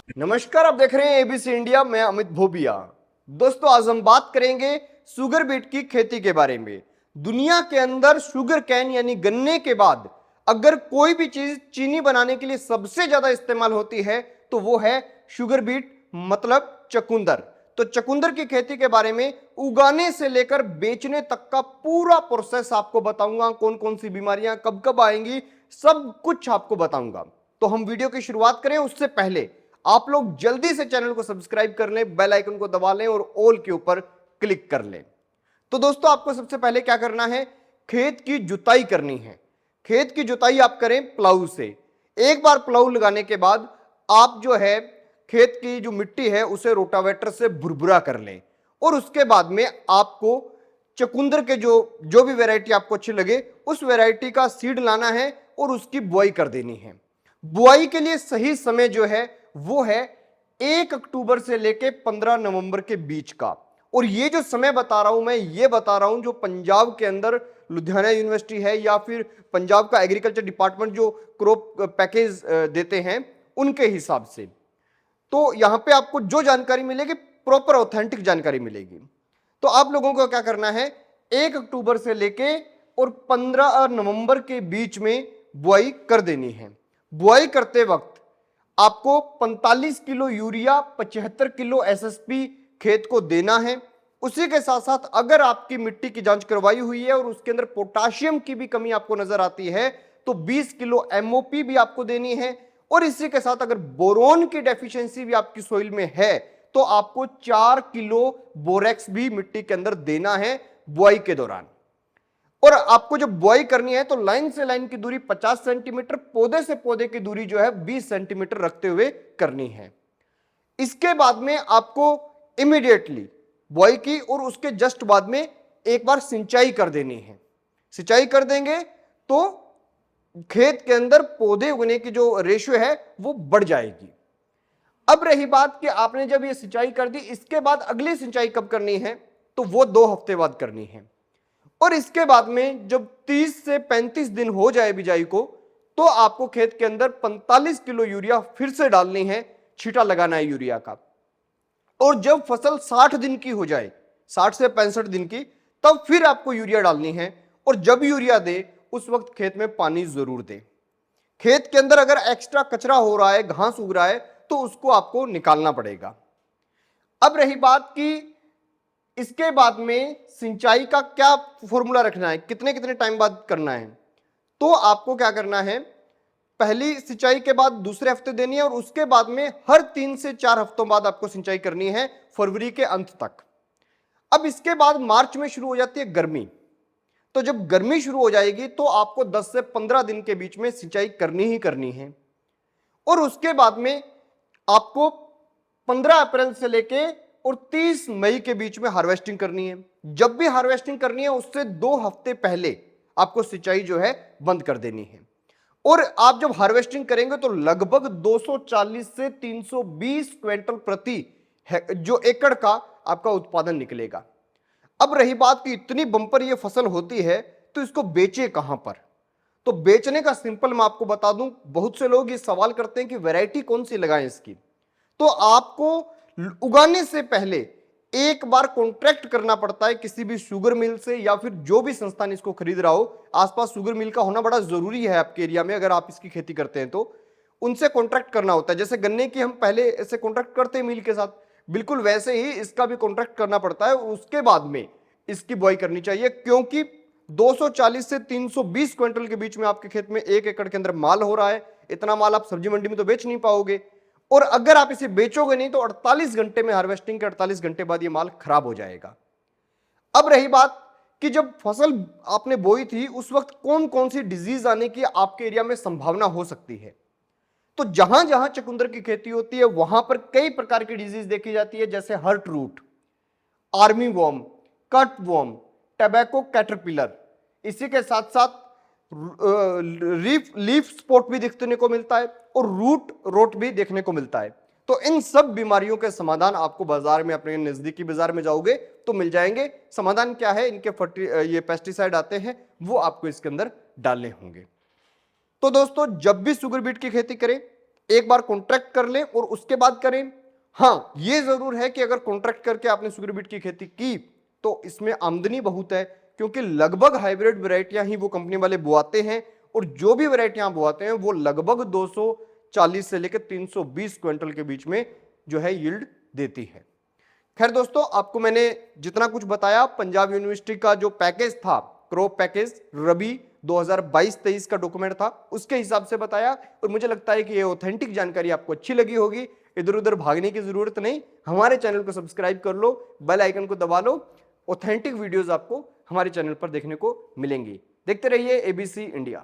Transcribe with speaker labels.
Speaker 1: नमस्कार, आप देख रहे हैं एबीसी इंडिया। मैं अमित भोबिया। दोस्तों, आज हम बात करेंगे शुगर बीट की खेती के बारे में। दुनिया के अंदर शुगर कैन यानी गन्ने के बाद अगर कोई भी चीज चीनी बनाने के लिए सबसे ज्यादा इस्तेमाल होती है तो वो है शुगर बीट, मतलब चकुंदर। तो चकुंदर की खेती के बारे में, उगाने से लेकर बेचने तक का पूरा प्रोसेस आपको बताऊंगा। कौन कौन सी बीमारियां कब कब आएंगी, सब कुछ आपको बताऊंगा। तो हम वीडियो की शुरुआत करें उससे पहले आप लोग जल्दी से चैनल को सब्सक्राइब कर लें, बेल आइकन को दबा लें और ऑल के ऊपर क्लिक कर लें। तो दोस्तों, आपको सबसे पहले क्या करना है, खेत की जुताई करनी है। खेत की जुताई आप करें प्लाऊ से। एक बार प्लाऊ लगाने के बाद आप जो है खेत की जो मिट्टी है उसे रोटावेटर से भुरभुरा कर लें और उसके बाद में आपको चकुंदर के जो जो भी वैरायटी आपको अच्छी लगे उस वैरायटी का सीड लाना है और उसकी बुआई कर देनी है। बुआई के लिए सही समय जो है वो है 1 अक्टूबर से लेके 15 नवंबर के बीच का। और ये जो समय बता रहा हूं मैं, ये बता रहा हूं जो पंजाब के अंदर लुधियाना यूनिवर्सिटी है या फिर पंजाब का एग्रीकल्चर डिपार्टमेंट जो क्रॉप पैकेज देते हैं उनके हिसाब से। तो यहां पे आपको जो जानकारी मिलेगी प्रॉपर ऑथेंटिक जानकारी मिलेगी। तो आप लोगों को क्या करना है, 1 अक्टूबर से लेके और 15 नवंबर के बीच में बुआई कर देनी है। बुआई करते वक्त आपको 45 किलो यूरिया, 75 किलो एसएसपी खेत को देना है। उसी के साथ साथ अगर आपकी मिट्टी की जांच करवाई हुई है और उसके अंदर पोटाशियम की भी कमी आपको नजर आती है तो 20 किलो एमओपी भी आपको देनी है। और इसी के साथ अगर बोरोन की डेफिशिएंसी भी आपकी सोइल में है तो आपको 4 किलो बोरेक्स भी मिट्टी के अंदर देना है बुआई के दौरान। और आपको जब बुआई करनी है तो लाइन से लाइन की दूरी 50 सेंटीमीटर, पौधे से पौधे की दूरी जो है 20 सेंटीमीटर रखते हुए करनी है। इसके बाद में आपको इमीडिएटली बुआई की और उसके जस्ट बाद में एक बार सिंचाई कर देनी है। सिंचाई कर देंगे तो खेत के अंदर पौधे उगने की जो रेशियो है वो बढ़ जाएगी। अब रही बात कि आपने जब ये सिंचाई कर दी, इसके बाद अगली सिंचाई कब करनी है, तो वो 2 हफ्ते बाद करनी है। और इसके बाद में जब 30 से 35 दिन हो जाए बिजाई को तो आपको खेत के अंदर 45 किलो यूरिया फिर से डालनी है, छींटा लगाना है यूरिया का। और जब फसल 60 दिन की हो जाए, 60 से 65 दिन की, तब फिर आपको यूरिया डालनी है। और जब यूरिया दे उस वक्त खेत में पानी जरूर दे। खेत के अंदर अगर एक्स्ट्रा कचरा हो रहा है, घास उग रहा है तो उसको आपको निकालना पड़ेगा। अब रही बात कि इसके बाद में सिंचाई का क्या फॉर्मूला रखना है, कितने कितने टाइम बाद करना है। तो आपको क्या करना है, पहली सिंचाई के बाद दूसरे हफ्ते देनी है और उसके बाद में हर 3 से 4 हफ्तों बाद आपको सिंचाई करनी है, फरवरी के अंत तक। अब इसके बाद मार्च में शुरू हो जाती है गर्मी। तो जब गर्मी शुरू हो जाएगी तो आपको 10 से 15 दिन के बीच में सिंचाई करनी ही करनी है। और उसके बाद में आपको 15 अप्रैल से लेके और 30 मई के बीच में हार्वेस्टिंग करनी है। जब भी हार्वेस्टिंग करनी है उससे 2 हफ्ते पहले आपको सिंचाई जो है बंद कर देनी है। और आप जब हार्वेस्टिंग करेंगे तो लगभग 240 से 320 क्विंटल प्रति जो एकड़ का आपका उत्पादन निकलेगा। अब रही बात कि इतनी बंपर ये फसल होती है तो इसको बेचे कहां पर। तो बेचने का सिंपल मैं आपको बता दूं, बहुत से लोग ये सवाल करते हैं कि वैरायटी कौन सी लगाएं इसकी। तो आपको उगाने से पहले एक बार कॉन्ट्रैक्ट करना पड़ता है किसी भी शुगर मिल से या फिर जो भी संस्थान इसको खरीद रहा हो। आसपास शुगर मिल का होना बड़ा जरूरी है आपके एरिया में, अगर आप इसकी खेती करते हैं तो उनसे कॉन्ट्रैक्ट करना होता है। जैसे गन्ने की हम पहले ऐसे कॉन्ट्रैक्ट करते हैं मिल के साथ, बिल्कुल वैसे ही इसका भी कॉन्ट्रैक्ट करना पड़ता है। उसके बाद में इसकी बुआई करनी चाहिए, क्योंकि 240 से 320 क्विंटल के बीच में आपके खेत में 1 एकड़ के अंदर माल हो रहा है। इतना माल आप सब्जी मंडी में तो बेच नहीं पाओगे, और अगर आप इसे बेचोगे नहीं तो 48 घंटे में, हार्वेस्टिंग के 48 घंटे बाद ये माल खराब हो जाएगा। अब रही बात कि जब फसल आपने बोई थी उस वक्त कौन कौन सी डिजीज आने की आपके एरिया में संभावना हो सकती है। तो जहां जहां चुकंदर की खेती होती है वहां पर कई प्रकार की डिजीज देखी जाती है, जैसे heart root, army worm, cut worm, tobacco caterpillar. इसी के साथ साथ लीफ स्पॉट भी देखने को मिलता है और रूट रोट भी देखने को मिलता है। तो इन सब बीमारियों के समाधान आपको बाजार में, अपने नजदीकी बाजार में जाओगे तो मिल जाएंगे। समाधान क्या है, इनके ये पेस्टिसाइड आते हैं वो आपको इसके अंदर डालने होंगे। तो दोस्तों, जब भी शुगर बीट की खेती करें एक बार कॉन्ट्रैक्ट कर लें और उसके बाद करें। हाँ, ये जरूर है कि अगर कॉन्ट्रैक्ट करके आपने शुगर बीट की खेती की तो इसमें आमदनी बहुत है, क्योंकि लगभग हाइब्रिड वैरायटियां ही वो कंपनी वाले बोआते हैं, और जो भी वैरायटियां बोआते हैं वो लगभग 240 से लेकर 320 क्विंटल के बीच में जो है यील्ड देती है। खैर दोस्तों, आपको मैंने जितना कुछ बताया, पंजाब यूनिवर्सिटी का जो पैकेज था, क्रॉप पैकेज रबी 2022-23 का डॉक्यूमेंट था, उसके हिसाब से बताया, और मुझे लगता है कि ये ऑथेंटिक जानकारी आपको अच्छी लगी होगी। इधर उधर भागने की जरूरत नहीं, हमारे चैनल को सब्सक्राइब कर लो, बेल आइकन को दबा लो, ऑथेंटिक वीडियोस आपको हमारे चैनल पर देखने को मिलेंगी। देखते रहिए एबीसी इंडिया।